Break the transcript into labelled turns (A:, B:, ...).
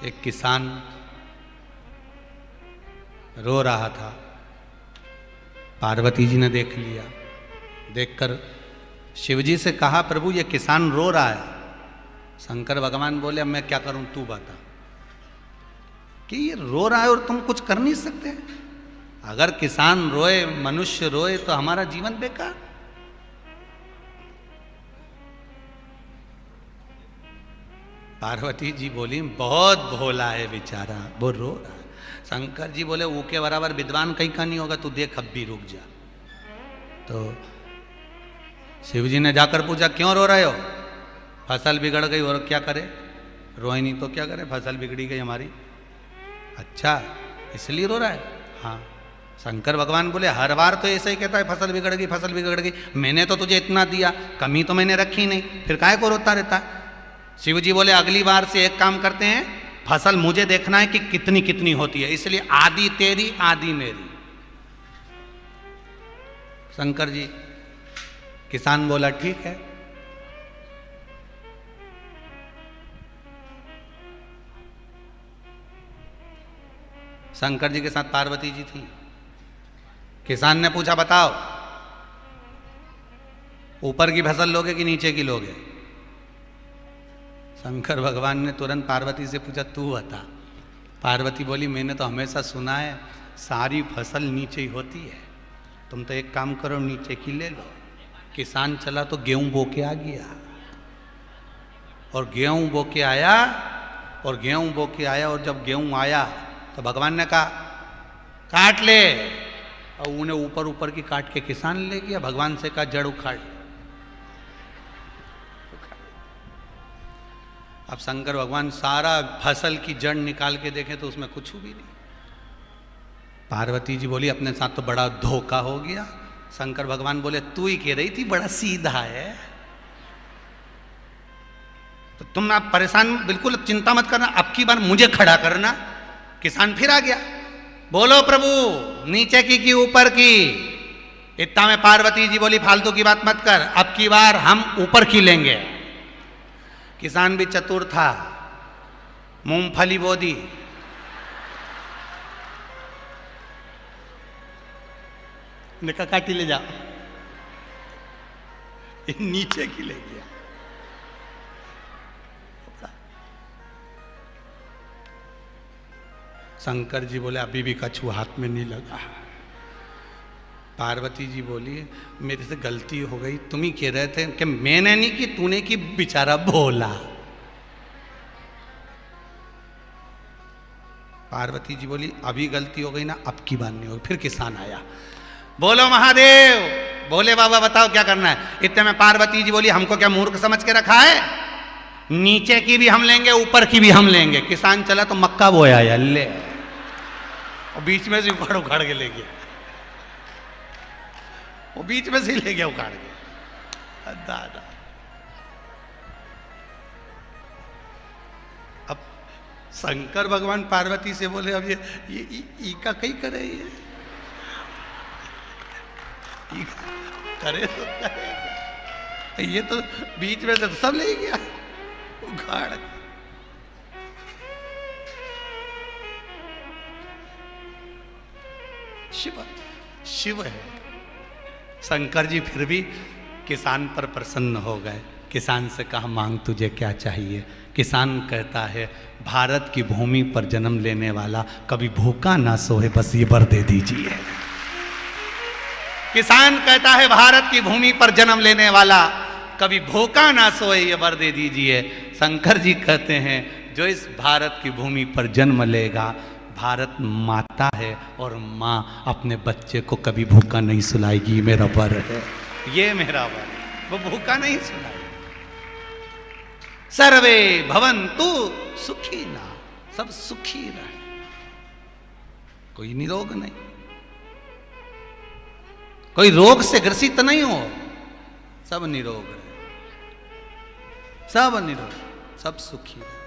A: एक किसान रो रहा था, पार्वती जी ने देख लिया। देखकर शिवजी से कहा, प्रभु ये किसान रो रहा है। शंकर भगवान बोले, अब मैं क्या करूं, तू बता कि ये रो रहा है और तुम कुछ कर नहीं सकते। अगर किसान रोए, मनुष्य रोए तो हमारा जीवन बेकार। पार्वती जी बोली, बहुत भोला है बेचारा, वो रो रहा है। शंकर जी बोले, वो के बराबर विद्वान कहीं का नहीं होगा, तू देख अब भी रुक जा। तो शिव जी ने जाकर पूछा, क्यों रो रहे हो? फसल बिगड़ गई और क्या करे, रोए नहीं तो क्या करे, फसल बिगड़ी गई हमारी। अच्छा इसलिए रो रहा है? हाँ। शंकर भगवान बोले, हर बार तो ऐसा ही कहता है, फसल बिगड़ गई, फसल बिगड़ गई। मैंने तो तुझे इतना दिया, कमी तो मैंने रखी नहीं, फिर काहे को रोता रहता है? शिव जी बोले, अगली बार से एक काम करते हैं, फसल मुझे देखना है कि कितनी कितनी होती है, इसलिए आधी तेरी आधी मेरी। शंकर जी, किसान बोला ठीक है। शंकर जी के साथ पार्वती जी थी। किसान ने पूछा, बताओ ऊपर की फसल लोगे कि नीचे की लोगे? शंकर भगवान ने तुरंत पार्वती से पूछा, तू बता। पार्वती बोली, मैंने तो हमेशा सुना है सारी फसल नीचे ही होती है, तुम तो एक काम करो, नीचे की ले लो। किसान चला तो गेहूं बो के आ गया, और गेहूं बो के आया, और जब गेहूं आया तो भगवान ने कहा, काट ले, और उन्हें ऊपर ऊपर की काट के किसान ले गया। भगवान से कहा, जड़ उखाड़। अब शंकर भगवान सारा फसल की जड़ निकाल के देखें तो उसमें कुछ भी नहीं। पार्वती जी बोली, अपने साथ तो बड़ा धोखा हो गया। शंकर भगवान बोले, तू ही कह रही थी बड़ा सीधा है, तो तुम आप परेशान, बिल्कुल चिंता मत करना, अब की बार मुझे खड़ा करना। किसान फिर आ गया, बोलो प्रभु, नीचे की कि ऊपर की? इतना में पार्वती जी बोली, फालतू की बात मत कर, अब की बार हम ऊपर की लेंगे। किसान भी चतुर था, मूंगफली बो दी। निका काटी ले जा, नीचे की ले गया। शंकर जी बोले, अभी भी कछुआ हाथ में नहीं लगा। पार्वती जी बोली, मेरे से गलती हो गई, तुम ही कह रहे थे कि मैंने नहीं की, तूने की, बेचारा भोला। पार्वती जी बोली, अभी गलती हो गई ना, अब की बात नहीं होगी। फिर किसान आया, बोलो महादेव, बोले बाबा बताओ क्या करना है? इतने में पार्वती जी बोली, हमको क्या मूर्ख समझ के रखा है? नीचे की भी हम लेंगे, ऊपर की भी हम लेंगे। किसान चला तो मक्का बोया, अल्ले, और बीच में से उखाड़ उखाड़ के ले गया, वो बीच में से ही ले गया उखाड़ के। दादा, अब शंकर भगवान पार्वती से बोले, अब ये का कहीं करे, ये करे तो करे, ये तो बीच में से तो सब ले गया उखाड़ के। शिव है। शंकर जी फिर भी किसान पर प्रसन्न हो गए। किसान से कहा, मांग तुझे क्या चाहिए? किसान कहता है, भारत की भूमि पर जन्म लेने वाला कभी भूखा ना सोए, बस ये वर दे दीजिए। किसान कहता है, भारत की भूमि पर जन्म लेने वाला कभी भूखा ना सोए, ये वर दे दीजिए। शंकर जी कहते हैं, जो इस भारत की भूमि पर जन्म लेगा, भारत माता है और माँ अपने बच्चे को कभी भूखा नहीं सुलाएगी, मेरा वर है, ये मेरा वर है, वो भूखा नहीं सुलाएगी। सर्वे भवन्तु सुखिना, सब सुखी रहे, कोई निरोग नहीं, कोई रोग से ग्रसित नहीं हो, सब निरोग रहे, सब निरोग, सब सुखी रहे।